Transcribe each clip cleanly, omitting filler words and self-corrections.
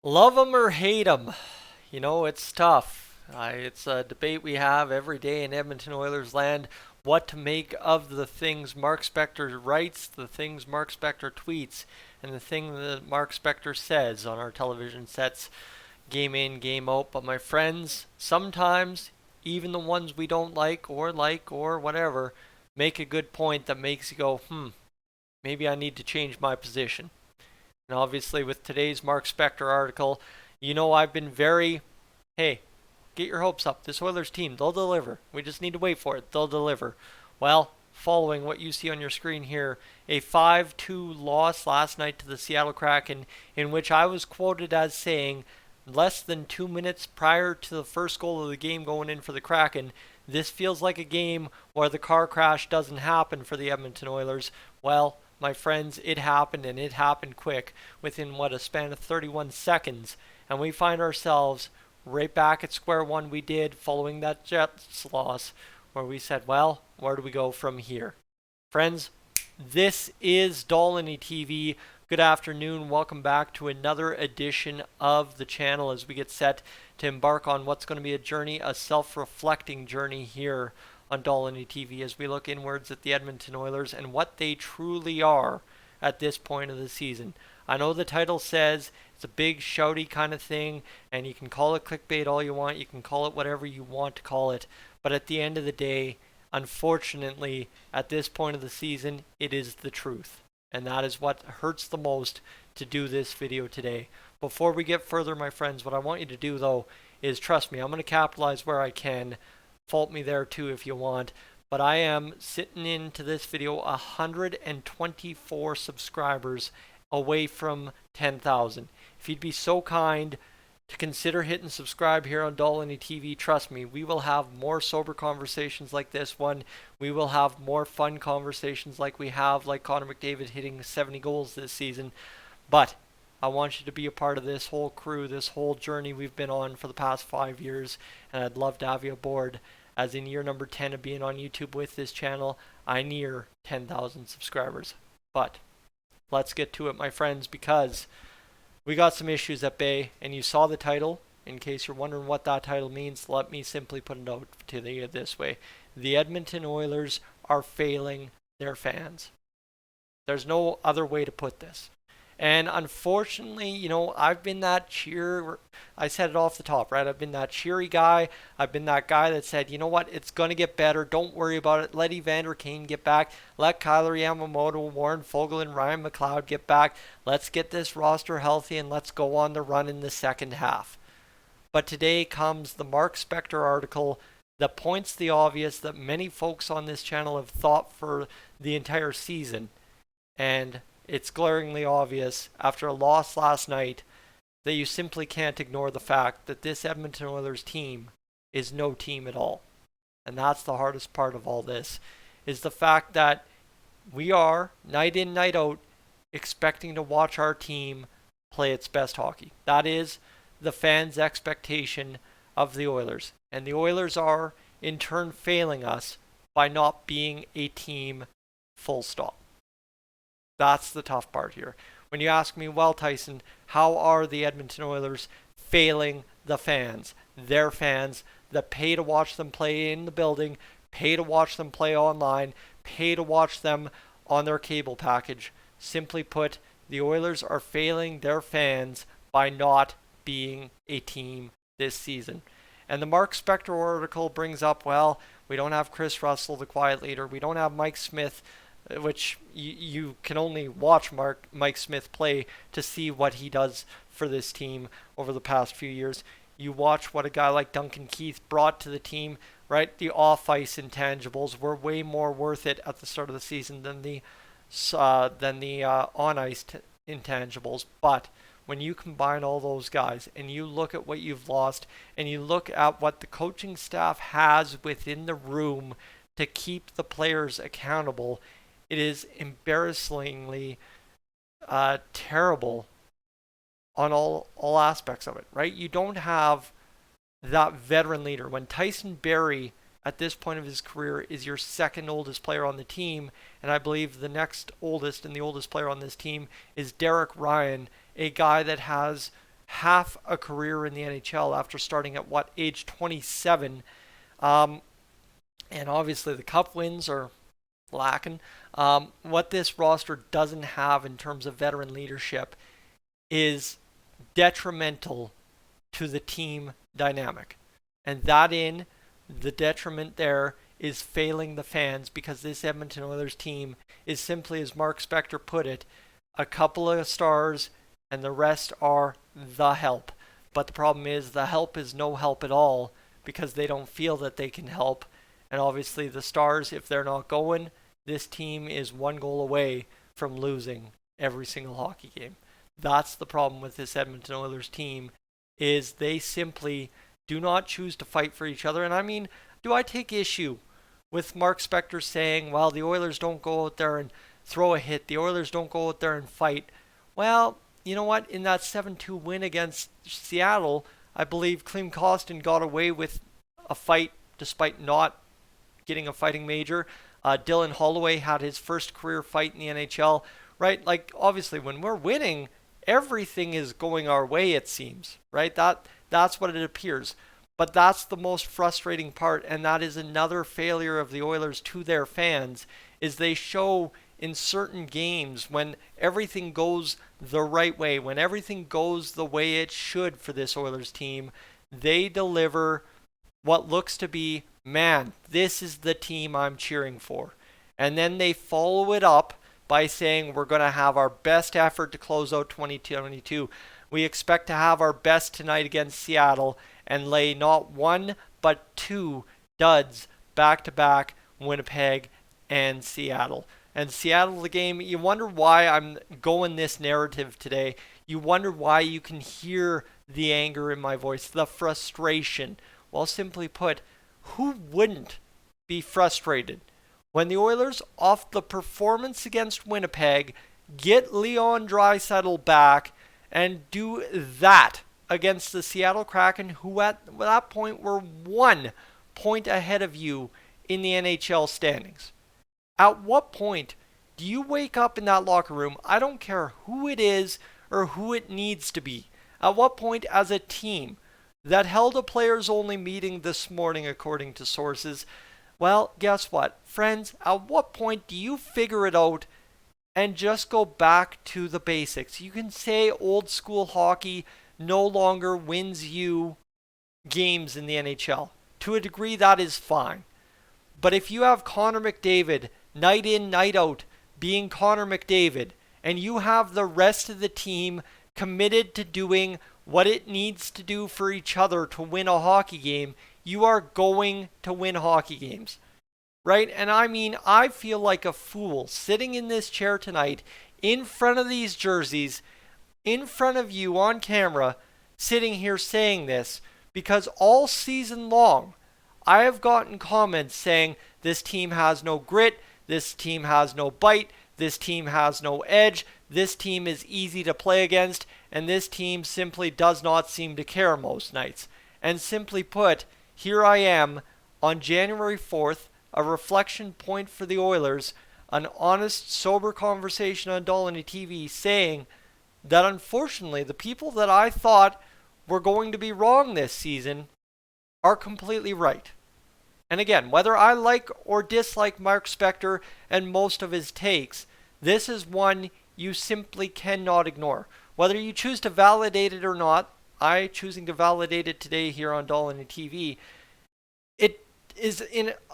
Love 'em or hate 'em, it's tough. It's a debate we have every day in Edmonton Oilers land. What to make of the things Mark Spector writes, the things Mark Spector tweets, and the thing that Mark Spector says on our television sets, game in, game out. But my friends, sometimes even the ones we don't like or whatever make a good point that makes you go, maybe I need to change my position. And obviously, with today's Mark Spector article, I've been very, hey, get your hopes up. This Oilers team, they'll deliver. We just need to wait for it. They'll deliver. Well, following what you see on your screen here, a 5-2 loss last night to the Seattle Kraken, in which I was quoted as saying, less than 2 minutes prior to the first goal of the game going in for the Kraken, this feels like a game where the car crash doesn't happen for the Edmonton Oilers. Well, my friends, it happened, and it happened quick within a span of 31 seconds. And we find ourselves right back at square one we did following that Jets loss, where we said, well, where do we go from here? Friends, this is Dolynny TV. Good afternoon. Welcome back to another edition of the channel as we get set to embark on what's going to be a journey, a self-reflecting journey here on Dolynny TV as we look inwards at the Edmonton Oilers and what they truly are at this point of the season. I know the title says it's a big shouty kind of thing, and you can call it clickbait all you want, you can call it whatever you want to call it, but at the end of the day, unfortunately, at this point of the season, it is the truth. And that is what hurts the most to do this video today. Before we get further, my friends, what I want you to do, though, is trust me, I'm going to capitalize where I can. Fault me there, too, if you want. But I am sitting into this video 124 subscribers away from 10,000. If you'd be so kind to consider hitting subscribe here on Dolynny TV, trust me, we will have more sober conversations like this one. We will have more fun conversations like we have, like Connor McDavid hitting 70 goals this season. But I want you to be a part of this whole crew, this whole journey we've been on for the past 5 years, and I'd love to have you aboard. As in year number 10 of being on YouTube with this channel, I near 10,000 subscribers. But let's get to it, my friends, because we got some issues at bay, and you saw the title. In case you're wondering what that title means, let me simply put it out to you this way. The Edmonton Oilers are failing their fans. There's no other way to put this. And unfortunately, I've been that I said it off the top, right? I've been that cheery guy. I've been that guy that said, you know what, it's going to get better. Don't worry about it. Let Evander Kane get back. Let Kyler Yamamoto, Warren Foegele, and Ryan McLeod get back. Let's get this roster healthy, and let's go on the run in the second half. But today comes the Mark Spector article that points the obvious that many folks on this channel have thought for the entire season. And it's glaringly obvious after a loss last night that you simply can't ignore the fact that this Edmonton Oilers team is no team at all. And that's the hardest part of all this, is the fact that we are, night in, night out, expecting to watch our team play its best hockey. That is the fans' expectation of the Oilers. And the Oilers are, in turn, failing us by not being a team, full stop. That's the tough part here. When you ask me, well, Tyson, how are the Edmonton Oilers failing the fans? Their fans that pay to watch them play in the building, pay to watch them play online, pay to watch them on their cable package. Simply put, the Oilers are failing their fans by not being a team this season. And the Mark Spector article brings up, well, we don't have Chris Russell, the quiet leader. We don't have Mike Smith, which you can only watch Mike Smith play to see what he does for this team over the past few years. You watch what a guy like Duncan Keith brought to the team, right? The off-ice intangibles were way more worth it at the start of the season than the on-ice intangibles. But when you combine all those guys and you look at what you've lost and you look at what the coaching staff has within the room to keep the players accountable, it is embarrassingly terrible on all aspects of it, right? You don't have that veteran leader. When Tyson Barrie, at this point of his career, is your second oldest player on the team, and I believe the next oldest and the oldest player on this team is Derek Ryan, a guy that has half a career in the NHL after starting at age 27. Um, and obviously the cup wins are lacking. What this roster doesn't have in terms of veteran leadership is detrimental to the team dynamic. And the detriment there is failing the fans, because this Edmonton Oilers team is simply, as Mark Spector put it, a couple of stars and the rest are the help. But the problem is the help is no help at all, because they don't feel that they can help. And obviously the stars, if they're not going, this team is one goal away from losing every single hockey game. That's the problem with this Edmonton Oilers team, is they simply do not choose to fight for each other. And I mean, do I take issue with Mark Spector saying, well, the Oilers don't go out there and throw a hit, the Oilers don't go out there and fight? Well, you know what? In that 7-2 win against Seattle, I believe Klim Kostin got away with a fight despite not getting a fighting major. Dylan Holloway had his first career fight in the NHL, right? Like, obviously, when we're winning, everything is going our way, it seems, right? That's what it appears. But that's the most frustrating part, and that is another failure of the Oilers to their fans, is they show in certain games when everything goes the right way, when everything goes the way it should for this Oilers team, they deliver what looks to be, man, this is the team I'm cheering for. And then they follow it up by saying we're going to have our best effort to close out 2022. We expect to have our best tonight against Seattle and lay not one but two duds back-to-back, Winnipeg and Seattle. And Seattle, the game, you wonder why I'm going this narrative today. You wonder why you can hear the anger in my voice, the frustration. Well, simply put, who wouldn't be frustrated when the Oilers, off the performance against Winnipeg, get Leon Draisaitl back and do that against the Seattle Kraken, who at that point were 1 point ahead of you in the NHL standings? At what point do you wake up in that locker room? I don't care who it is or who it needs to be. At what point, as a team that held a players-only meeting this morning, according to sources, well, guess what, friends? At what point do you figure it out and just go back to the basics? You can say old school hockey no longer wins you games in the NHL. To a degree, that is fine. But if you have Connor McDavid night in, night out being Connor McDavid, and you have the rest of the team committed to doing what it needs to do for each other to win a hockey game, you are going to win hockey games, right? And I mean, I feel like a fool sitting in this chair tonight in front of these jerseys, in front of you on camera, sitting here saying this, because all season long, I have gotten comments saying this team has no grit, this team has no bite, this team has no edge, this team is easy to play against, and this team simply does not seem to care most nights. And simply put, here I am on January 4th, a reflection point for the Oilers, an honest, sober conversation on Dolynny TV saying that unfortunately the people that I thought were going to be wrong this season are completely right. And again, whether I like or dislike Mark Spector and most of his takes, this is one you simply cannot ignore. Whether you choose to validate it or not, I choosing to validate it today here on Dolynny TV, it is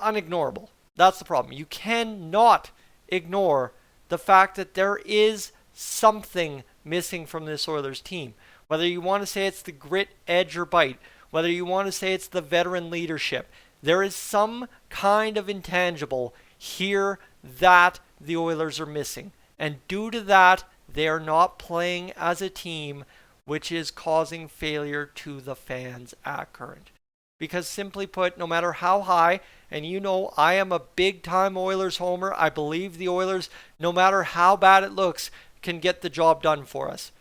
unignorable. That's the problem. You cannot ignore the fact that there is something missing from this Oilers team. Whether you want to say it's the grit, edge, or bite, whether you want to say it's the veteran leadership, there is some kind of intangible here that the Oilers are missing. And due to that, they are not playing as a team, which is causing failure to the fans at current. Because simply put, no matter how high, and you know I am a big-time Oilers homer, I believe the Oilers, no matter how bad it looks, can get the job done for us.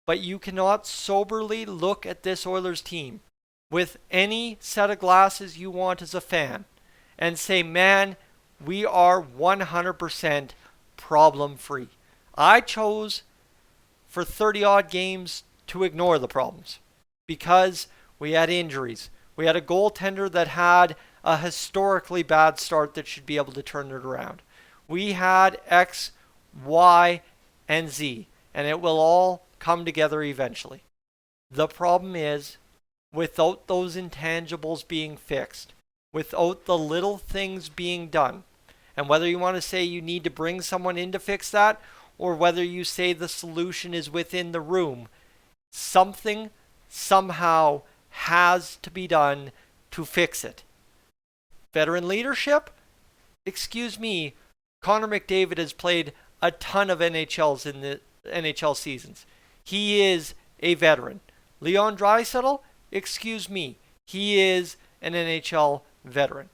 But you cannot soberly look at this Oilers team with any set of glasses you want as a fan and say, man, we are 100% problem-free. I chose for 30-odd games to ignore the problems because we had injuries. We had a goaltender that had a historically bad start that should be able to turn it around. We had X, Y, and Z, and it will all come together eventually. The problem is, without those intangibles being fixed, without the little things being done, and whether you want to say you need to bring someone in to fix that, or whether you say the solution is within the room, something somehow has to be done to fix it. Veteran leadership? Excuse me, Connor McDavid has played a ton of NHLs in the NHL seasons. He is a veteran. Leon Draisaitl? Excuse me, he is an NHL veteran.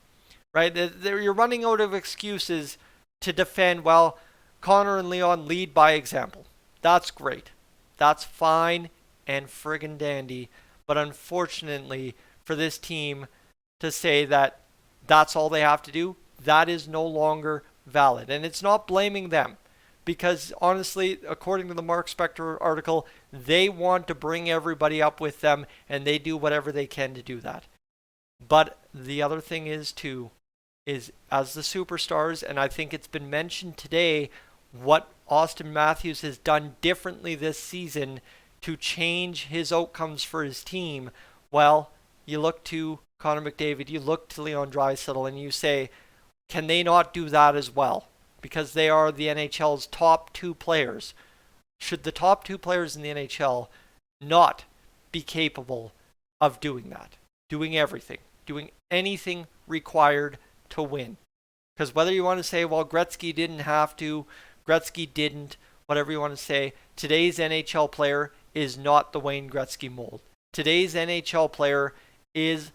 Right? You're running out of excuses to defend, well, Connor and Leon lead by example. That's great. That's fine and friggin' dandy. But unfortunately for this team to say that that's all they have to do, that is no longer valid. And it's not blaming them. Because honestly, according to the Mark Spector article, they want to bring everybody up with them and they do whatever they can to do that. But the other thing is too, is as the superstars, and I think it's been mentioned today, what Austin Matthews has done differently this season to change his outcomes for his team. Well, you look to Connor McDavid, you look to Leon Draisaitl, and you say, can they not do that as well? Because they are the NHL's top two players. Should the top two players in the NHL not be capable of doing that? Doing everything. Doing anything required to win. Because whether you want to say, well, Gretzky didn't have to, Gretzky didn't, whatever you want to say, today's NHL player is not the Wayne Gretzky mold. Today's NHL player is,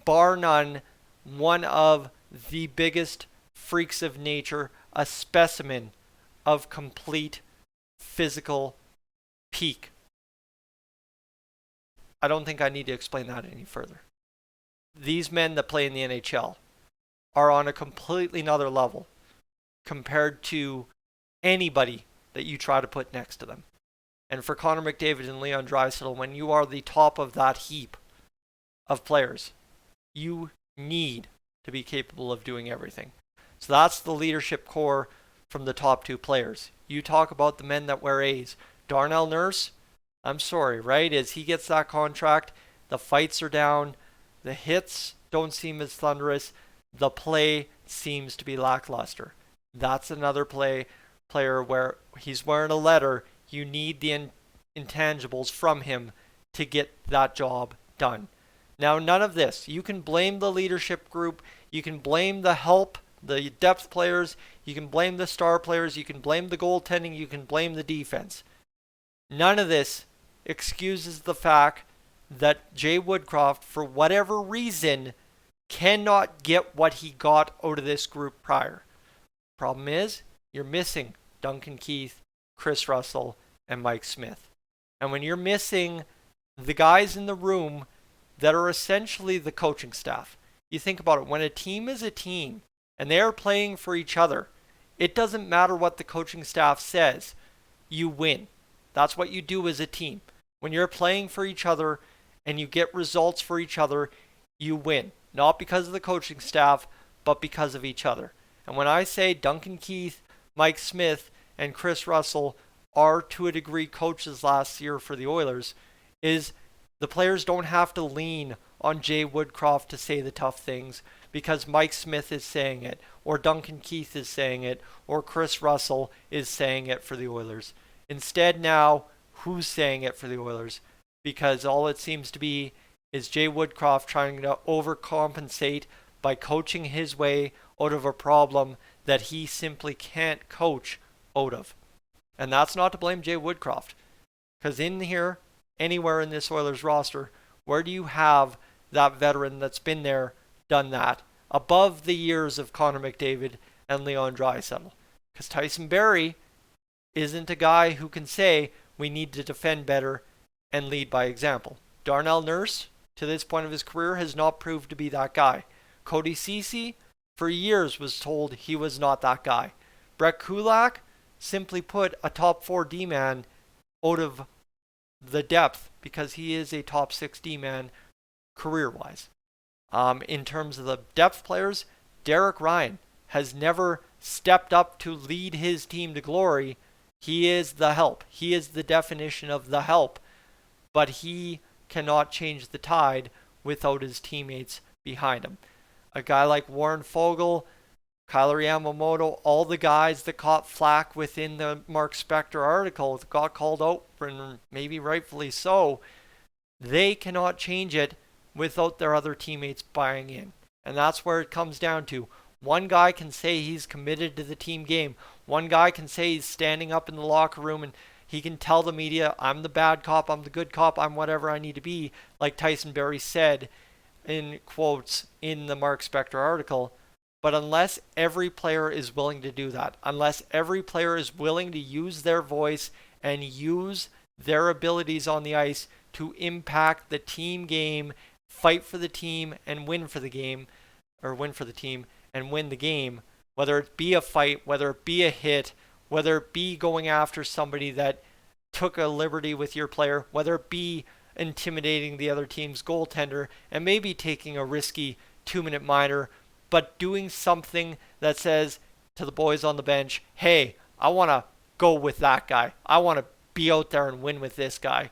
bar none, one of the biggest freaks of nature, a specimen of complete physical peak. I don't think I need to explain that any further. These men that play in the NHL are on a completely another level compared to anybody that you try to put next to them. And for Connor McDavid and Leon Draisaitl, when you are the top of that heap of players, you need to be capable of doing everything. So that's the leadership core from the top two players. You talk about the men that wear A's. Darnell Nurse, I'm sorry, right? As he gets that contract, the fights are down, the hits don't seem as thunderous, the play seems to be lackluster. That's another player where he's wearing a letter. You need the intangibles from him to get that job done. Now, none of this. You can blame the leadership group. You can blame the help, the depth players. You can blame the star players. You can blame the goaltending. You can blame the defense. None of this excuses the fact that Jay Woodcroft, for whatever reason, cannot get what he got out of this group prior. Problem is, you're missing Duncan Keith, Chris Russell, and Mike Smith. And when you're missing the guys in the room that are essentially the coaching staff, you think about it, when a team is a team and they are playing for each other, it doesn't matter what the coaching staff says, you win. That's what you do as a team. When you're playing for each other and you get results for each other, you win. Not because of the coaching staff, but because of each other. And when I say Duncan Keith, Mike Smith, and Chris Russell are to a degree coaches last year for the Oilers, is the players don't have to lean on Jay Woodcroft to say the tough things because Mike Smith is saying it, or Duncan Keith is saying it, or Chris Russell is saying it for the Oilers. Instead now, who's saying it for the Oilers? Because all it seems to be is Jay Woodcroft trying to overcompensate by coaching his way out of a problem that he simply can't coach out of. And that's not to blame Jay Woodcroft. Because in here, anywhere in this Oilers roster, where do you have that veteran that's been there, done that, above the years of Connor McDavid and Leon Draisaitl? Because Tyson Barrie isn't a guy who can say we need to defend better and lead by example. Darnell Nurse, to this point of his career, has not proved to be that guy. Cody Ceci, for years, was told he was not that guy. Brett Kulak simply put a top 4 D-man out of the depth because he is a top 6 D-man career-wise. In terms of the depth players, Derek Ryan has never stepped up to lead his team to glory. He is the help. He is the definition of the help. But he cannot change the tide without his teammates behind him. A guy like Warren Fogle, Kyler Yamamoto, all the guys that caught flack within the Mark Spector article got called out, and maybe rightfully so. They cannot change it without their other teammates buying in. And that's where it comes down to. One guy can say he's committed to the team game. One guy can say he's standing up in the locker room and he can tell the media, I'm the bad cop, I'm the good cop, I'm whatever I need to be, like Tyson Berry said in quotes in the Mark Spector article. But unless every player is willing to do that, unless every player is willing to use their voice and use their abilities on the ice to impact the team game, fight for the team and win for the game, or win for the team and win the game, whether it be a fight, whether it be a hit, whether it be going after somebody that took a liberty with your player, whether it be intimidating the other team's goaltender and maybe taking a risky 2-minute minor, but doing something that says to the boys on the bench, hey, I want to go with that guy. I want to be out there and win with this guy.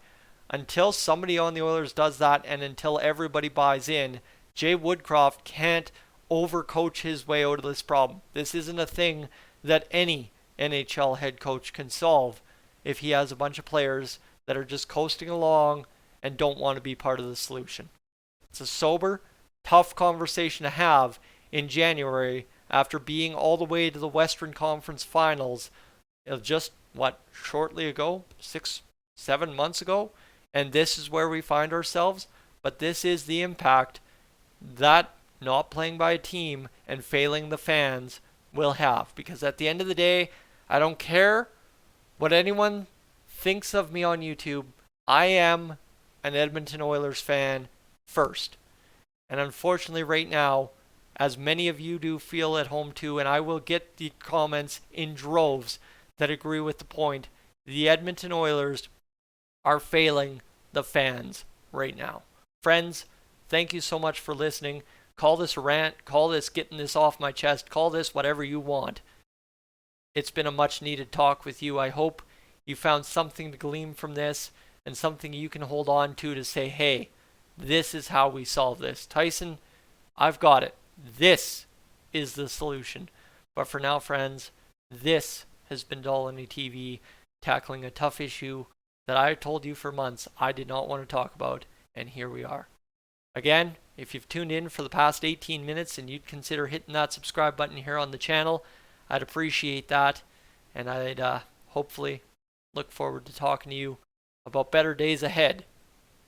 Until somebody on the Oilers does that and until everybody buys in, Jay Woodcroft can't overcoach his way out of this problem. This isn't a thing that any NHL head coach can solve if he has a bunch of players that are just coasting along and don't want to be part of the solution. It's a sober, tough conversation to have in January after being all the way to the Western Conference Finals just, shortly ago, 6-7 months ago, and this is where we find ourselves. But this is the impact that not playing by a team and failing the fans will have. Because at the end of the day, I don't care what anyone thinks of me on YouTube. I am an Edmonton Oilers fan first. And unfortunately right now, as many of you do feel at home too, and I will get the comments in droves that agree with the point, the Edmonton Oilers are failing the fans right now. Friends, thank you so much for listening. Call this a rant, call this getting this off my chest, call this whatever you want. It's been a much needed talk with you. I hope you found something to glean from this and something you can hold on to say, hey, this is how we solve this. Tyson, I've got it. This is the solution. But for now, friends, this has been Dolynny TV, tackling a tough issue that I told you for months I did not want to talk about, and here we are. Again, if you've tuned in for the past 18 minutes and you'd consider hitting that subscribe button here on the channel, I'd appreciate that, and I'd hopefully look forward to talking to you about better days ahead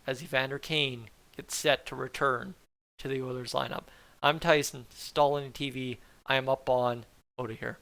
as Evander Kane gets set to return to the Oilers lineup. I'm Tyson, Dolynny TV. I am up on, out of here.